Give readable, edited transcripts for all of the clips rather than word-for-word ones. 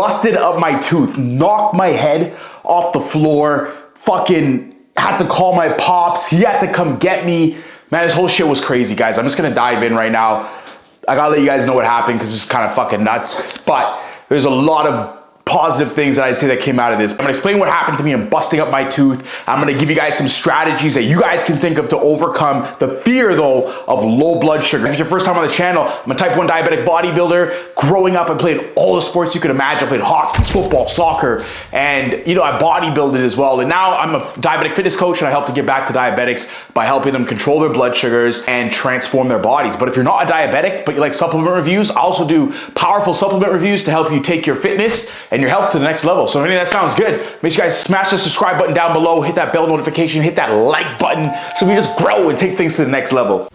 busted up my tooth, knocked my head off the floor, fucking had to call my pops. He had to come get me. Man, this whole shit was crazy, guys. I'm just gonna dive in right now. I gotta let you guys know what happened because it's kind of fucking nuts. But there's a lot of positive things that I'd say that came out of this. I'm gonna explain what happened to me in busting up my tooth. I'm gonna give you guys some strategies that you guys can think of to overcome the fear, though, of low blood sugar. If it's your first time on the channel, I'm a type 1 diabetic bodybuilder. Growing up, I played all the sports you could imagine. I played hockey, football, soccer, and you know, I bodybuilded as well. And now I'm a diabetic fitness coach, and I help to give back to diabetics by helping them control their blood sugars and transform their bodies. But if you're not a diabetic, but you like supplement reviews, I also do powerful supplement reviews to help you take your fitness and your health to the next level. So if any of that sounds good, make sure you guys smash the subscribe button down below, hit that bell notification, hit that like button so we just grow and take things to the next level.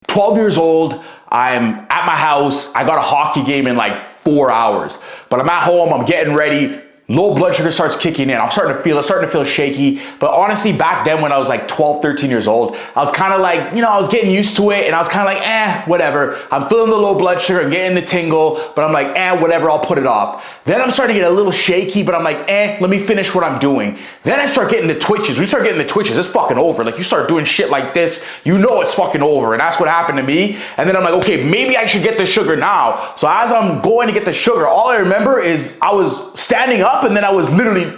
I'm 12 years old. I'm at my house. I got a hockey game in like 4 hours, but I'm at home. I'm getting ready. Low blood sugar starts kicking in. I'm starting to feel shaky. But honestly, back then when I was like 12, 13 years old, I was kind of like, you know, I was getting used to it and I was kind of like, whatever. I'm feeling the low blood sugar, I'm getting the tingle, but I'm like, whatever, I'll put it off. Then I'm starting to get a little shaky, but I'm like, let me finish what I'm doing. Then I start getting the twitches. When you start getting the twitches, it's fucking over. Like you start doing shit like this, you know it's fucking over. And that's what happened to me. And then I'm like, okay, maybe I should get the sugar now. So as I'm going to get the sugar, all I remember is I was standing up and then I was literally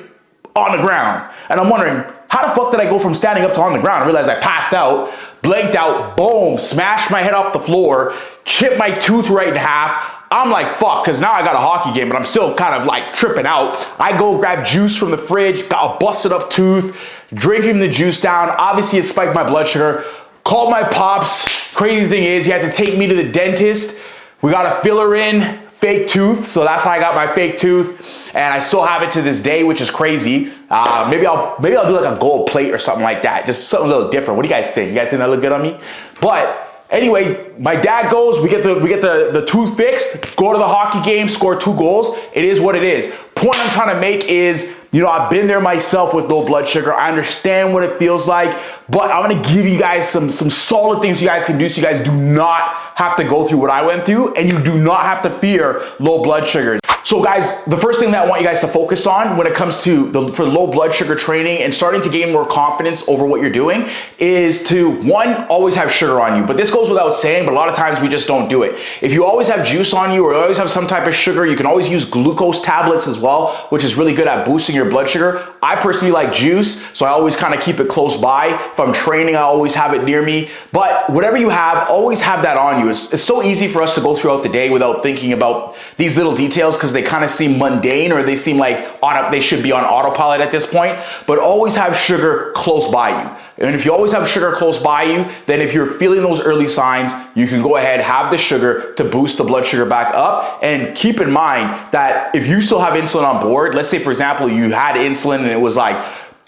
on the ground. And I'm wondering, how the fuck did I go from standing up to on the ground? I realized I passed out, blanked out, boom, smashed my head off the floor, chipped my tooth right in half. I'm like, fuck, because now I got a hockey game, but I'm still kind of like tripping out. I go grab juice from the fridge, got a busted up tooth, drinking the juice down. Obviously, it spiked my blood sugar. Called my pops. Crazy thing is, he had to take me to the dentist. We got a filler in, fake tooth. So that's how I got my fake tooth. And I still have it to this day, which is crazy. Maybe I'll do like a gold plate or something like that. Just something a little different. What do you guys think? You guys think that look good on me? But anyway, my dad goes, we get the tooth fixed, go to the hockey game, score 2 goals. It is what it is. Point I'm trying to make is, you know, I've been there myself with low blood sugar. I understand what it feels like, but I'm gonna give you guys some solid things you guys can do so you guys do not have to go through what I went through and you do not have to fear low blood sugars. So guys, the first thing that I want you guys to focus on when it comes to for low blood sugar training and starting to gain more confidence over what you're doing is to, one, always have sugar on you. But this goes without saying, but a lot of times we just don't do it. If you always have juice on you or you always have some type of sugar, you can always use glucose tablets as well, which is really good at boosting your blood sugar. I personally like juice, so I always kind of keep it close by. If I'm training, I always have it near me. But whatever you have, always have that on you. It's so easy for us to go throughout the day without thinking about these little details because they kind of seem mundane or they seem like they should be on autopilot at this point, but always have sugar close by you. And if you always have sugar close by you, then if you're feeling those early signs, you can go ahead, have the sugar to boost the blood sugar back up. And keep in mind that if you still have insulin on board, let's say for example, you had insulin and it was like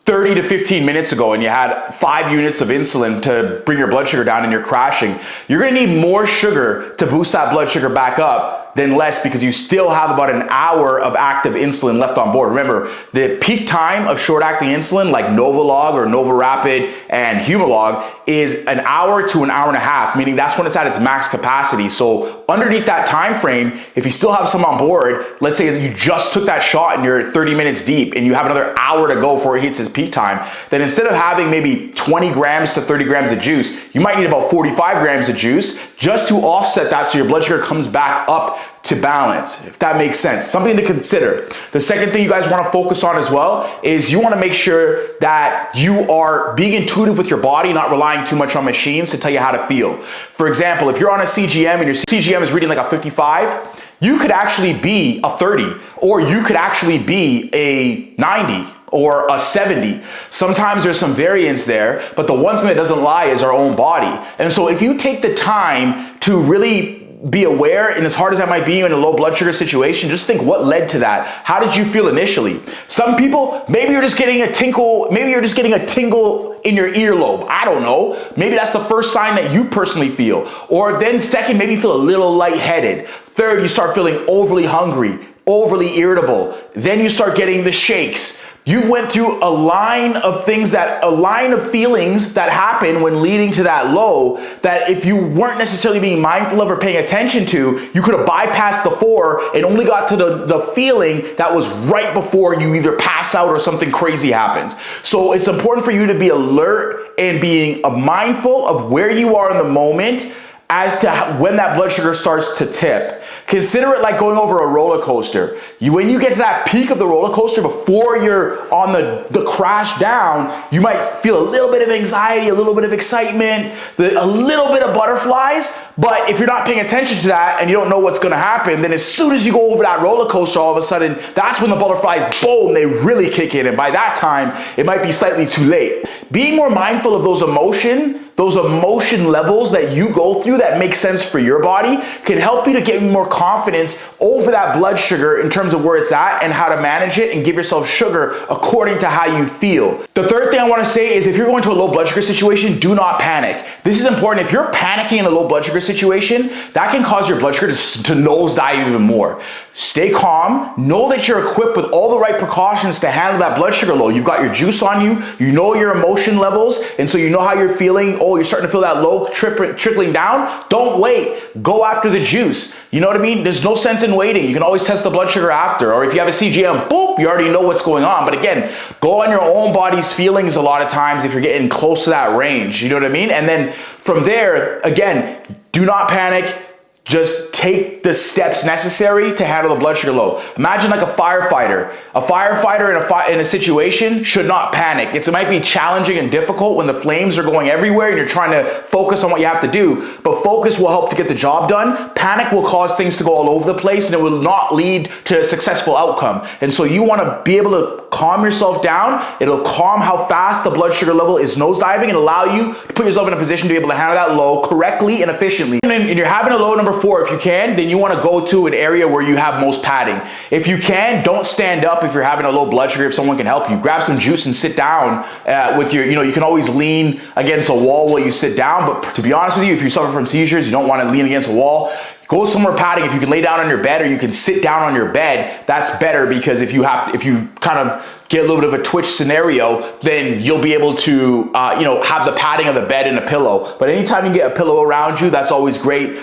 30 to 15 minutes ago and you had 5 units of insulin to bring your blood sugar down and you're crashing, you're gonna need more sugar to boost that blood sugar back up than less because you still have about an hour of active insulin left on board. Remember, the peak time of short-acting insulin like Novolog or Novorapid and Humalog is an hour to an hour and a half, meaning that's when it's at its max capacity. So underneath that time frame, if you still have some on board, let's say that you just took that shot and you're 30 minutes deep and you have another hour to go before it hits its peak time, then instead of having maybe 20 grams to 30 grams of juice, you might need about 45 grams of juice just to offset that so your blood sugar comes back up to balance, if that makes sense. Something to consider. The second thing you guys want to focus on as well is you want to make sure that you are being intuitive with your body, not relying too much on machines to tell you how to feel. For example, if you're on a CGM and your CGM is reading like a 55, you could actually be a 30, or you could actually be a 90 or a 70. Sometimes there's some variance there, but the one thing that doesn't lie is our own body. And so if you take the time to really be aware, and as hard as that might be in a low blood sugar situation, just think what led to that. How did you feel initially? Some people, maybe you're just getting a tingle, maybe you're just getting a tingle in your earlobe. I don't know. Maybe that's the first sign that you personally feel. Or then second, maybe you feel a little lightheaded. Third, you start feeling overly hungry, overly irritable. Then you start getting the shakes. You went through a line of feelings that happen when leading to that low, that if you weren't necessarily being mindful of or paying attention to, you could have bypassed the 4 and only got to the feeling that was right before you either pass out or something crazy happens. So it's important for you to be alert and being mindful of where you are in the moment as to when that blood sugar starts to tip. Consider it like going over a roller coaster. When you get to that peak of the roller coaster, before you're on the crash down, you might feel a little bit of anxiety, a little bit of excitement, a little bit of butterflies. But if you're not paying attention to that and you don't know what's gonna happen, then as soon as you go over that roller coaster, all of a sudden, that's when the butterflies, boom, they really kick in. And by that time, it might be slightly too late. Being more mindful of those emotion levels that you go through that make sense for your body can help you to get more confidence over that blood sugar in terms of where it's at and how to manage it and give yourself sugar according to how you feel. The third thing I want to say is if you're going to a low blood sugar situation, do not panic. This is important. If you're panicking in a low blood sugar situation, that can cause your blood sugar to nosedive even more. Stay calm. Know that you're equipped with all the right precautions to handle that blood sugar low. You've got your juice on you. You know your emotion levels, and so you know how you're feeling. Oh, you're starting to feel that low trickling down. Don't wait. Go after the juice. You know what I mean? There's no sense in waiting. You can always test the blood sugar after, or if you have a CGM, boop, you already know what's going on. But again, go on your own body's feelings a lot of times if you're getting close to that range. You know what I mean? And then from there, again, do not panic. Just take the steps necessary to handle the blood sugar low. Imagine like a firefighter. A firefighter in a situation should not panic. It might be challenging and difficult when the flames are going everywhere and you're trying to focus on what you have to do, but focus will help to get the job done. Panic will cause things to go all over the place and it will not lead to a successful outcome. And so you want to be able to calm yourself down. It'll calm how fast the blood sugar level is nosediving and allow you to put yourself in a position to be able to handle that low correctly and efficiently. And you're having a low number 4, if you can, then you want to go to an area where you have most padding. If you can, don't stand up if you're having a low blood sugar, if someone can help you. Grab some juice and sit down with your, you can always lean against a wall while you sit down, but to be honest with you, if you suffer from seizures, you don't want to lean against a wall. Go somewhere padding. If you can lay down on your bed or you can sit down on your bed, that's better, because if you kind of get a little bit of a twitch scenario, then you'll be able to, have the padding of the bed and a pillow. But anytime you get a pillow around you, that's always great.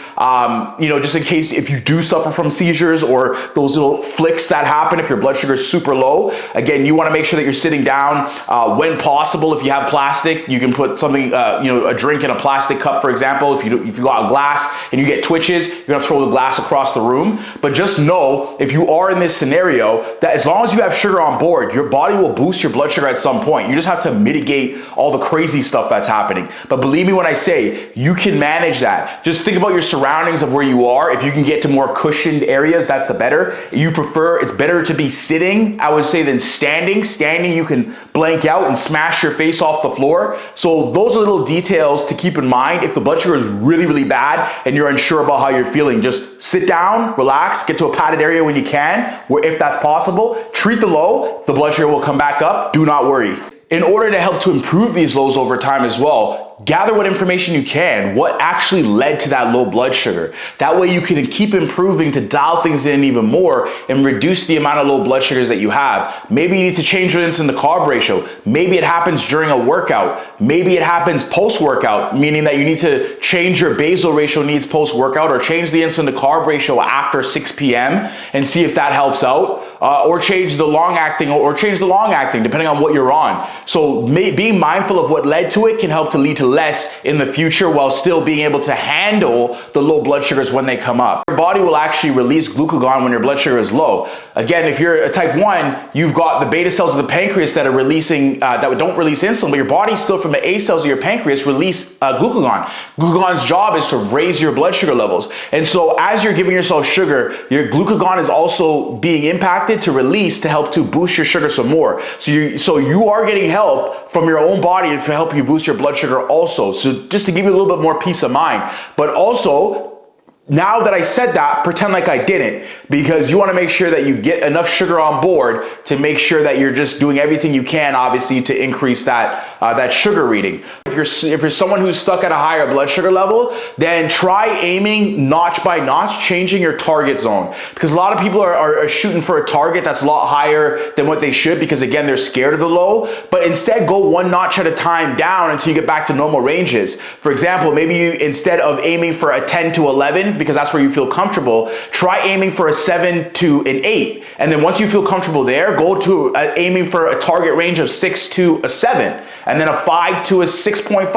Just in case if you do suffer from seizures or those little flicks that happen if your blood sugar is super low, again, you want to make sure that you're sitting down. When possible, if you have plastic, you can put something, a drink in a plastic cup, for example. If you got glass and you get twitches, you're gonna throw the glass across the room. But just know, if you are in this scenario, that as long as you have sugar on board, your body will boost your blood sugar at some point. You just have to mitigate all the crazy stuff that's happening. But believe me when I say, you can manage that. Just think about your surroundings of where you are. If you can get to more cushioned areas, that's the better. It's better to be sitting, I would say, than standing. Standing, you can blank out and smash your face off the floor. So those are little details to keep in mind. If the blood sugar is really, really bad and you're unsure about how you're feeling, just sit down, relax, get to a padded area when you can, where if that's possible, treat the low, the blood sugar will come back up, do not worry. In order to help to improve these lows over time as well, gather what information you can, what actually led to that low blood sugar. That way you can keep improving to dial things in even more and reduce the amount of low blood sugars that you have. Maybe you need to change your insulin to carb ratio. Maybe it happens during a workout. Maybe it happens post-workout, meaning that you need to change your basal ratio needs post-workout, or change the insulin to carb ratio after 6 p.m. and see if that helps out. Or change the long-acting, depending on what you're on. So being mindful of what led to it can help to lead to less in the future while still being able to handle the low blood sugars when they come up. Your body will actually release glucagon when your blood sugar is low. Again, if you're a type 1, you've got the beta cells of the pancreas that are releasing, that don't release insulin, but your body still, from the A cells of your pancreas, release glucagon. Glucagon's job is to raise your blood sugar levels. And so as you're giving yourself sugar, your glucagon is also being impacted to release to help to boost your sugar some more. So you are getting help from your own body to help you boost your blood sugar also. So just to give you a little bit more peace of mind, but also Now that I said that, pretend like I didn't, because you want to make sure that you get enough sugar on board to make sure that you're just doing everything you can, obviously, to increase that sugar reading. If you're someone who's stuck at a higher blood sugar level, then try aiming notch by notch, changing your target zone. Because a lot of people are shooting for a target that's a lot higher than what they should, because again, they're scared of the low. But instead, go one notch at a time down until you get back to normal ranges. For example, maybe you, instead of aiming for a 10 to 11, because that's where you feel comfortable, try aiming for a 7 to an 8. And then once you feel comfortable there, go to aiming for a target range of 6 to a 7, and then a 5 to a 6.5,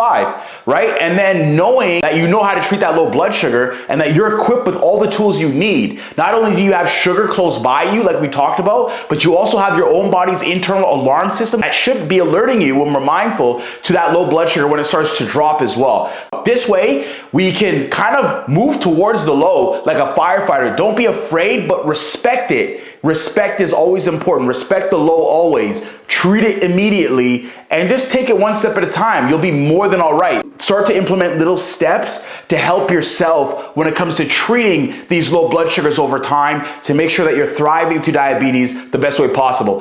right? And then knowing that you know how to treat that low blood sugar and that you're equipped with all the tools you need. Not only do you have sugar close by you, like we talked about, but you also have your own body's internal alarm system that should be alerting you when we're mindful to that low blood sugar when it starts to drop as well. This way, we can kind of move towards the low like a firefighter. Don't be afraid, but respect it. Respect is always important. Respect the low always. Treat it immediately and just take it one step at a time. You'll be more than all right. Start to implement little steps to help yourself when it comes to treating these low blood sugars over time to make sure that you're thriving through diabetes the best way possible.